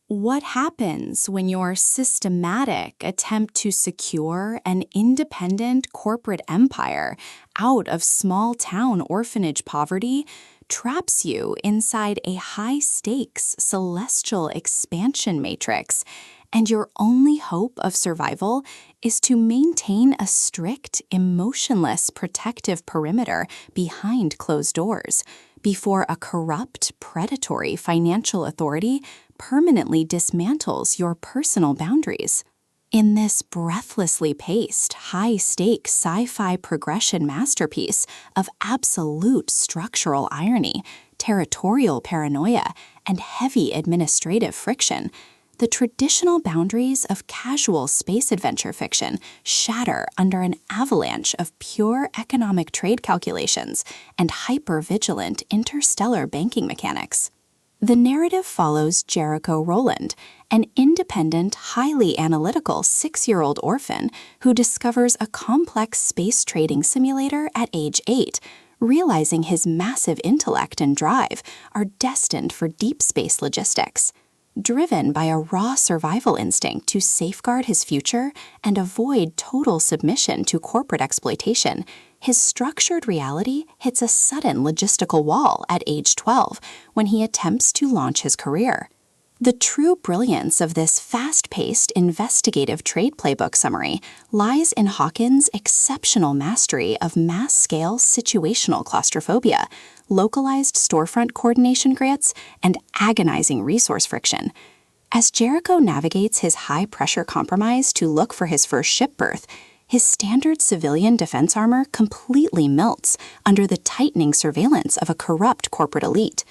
What happens when your systematic attempt to secure an independent corporate empire out of small-town orphanage poverty traps you inside a high-stakes celestial expansion matrix, and your only hope of survival is to maintain a strict, emotionless protective perimeter behind closed doors before a corrupt, predatory financial authority permanently dismantles your personal boundaries? In this breathlessly paced, high-stakes sci-fi progression masterpiece of absolute structural irony, territorial paranoia, and heavy administrative friction, the traditional boundaries of casual space adventure fiction shatter under an avalanche of pure economic trade calculations and hyper-vigilant interstellar banking mechanics. The narrative follows Jericho Rolland, an independent, highly analytical 6-year-old orphan who discovers a complex space trading simulator at age 8, realizing his massive intellect and drive are destined for deep space logistics. Driven by a raw survival instinct to safeguard his future and avoid total submission to corporate exploitation, his structured reality hits a sudden logistical wall at age 12 when he attempts to launch his career. The true brilliance of this fast-paced investigative trade playbook summary lies in Hawkins' exceptional mastery of mass-scale situational claustrophobia, localized storefront coordination grits, and agonizing resource friction. As Jericho navigates his high-pressure compromise to look for his first ship berth, his standard civilian defense armor completely melts under the tightening surveillance of a corrupt corporate elite.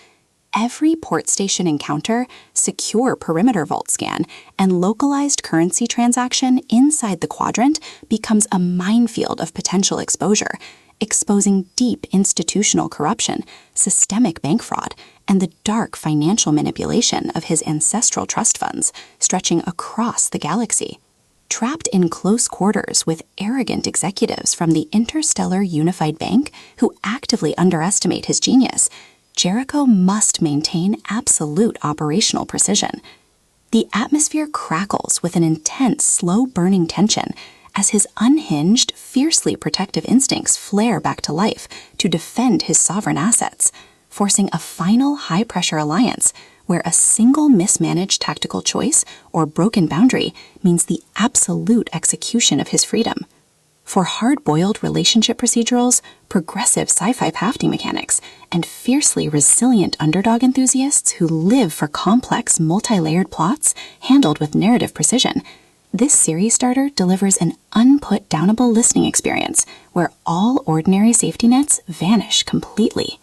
Every port station encounter, secure perimeter vault scan, and localized currency transaction inside the quadrant becomes a minefield of potential exposure, exposing deep institutional corruption, systemic bank fraud, and the dark financial manipulation of his ancestral trust funds stretching across the galaxy. Trapped in close quarters with arrogant executives from the Interstellar Unified Bank who actively underestimate his genius, Jericho must maintain absolute operational precision. The atmosphere crackles with an intense, slow-burning tension as his unhinged, fiercely protective instincts flare back to life to defend his sovereign assets, forcing a final high-pressure alliance where a single mismanaged tactical choice or broken boundary means the absolute execution of his freedom. For hard-boiled relationship procedurals, progressive sci-fi pathing mechanics, and fiercely resilient underdog enthusiasts who live for complex, multi-layered plots handled with narrative precision, this series starter delivers an unput-downable listening experience where all ordinary safety nets vanish completely.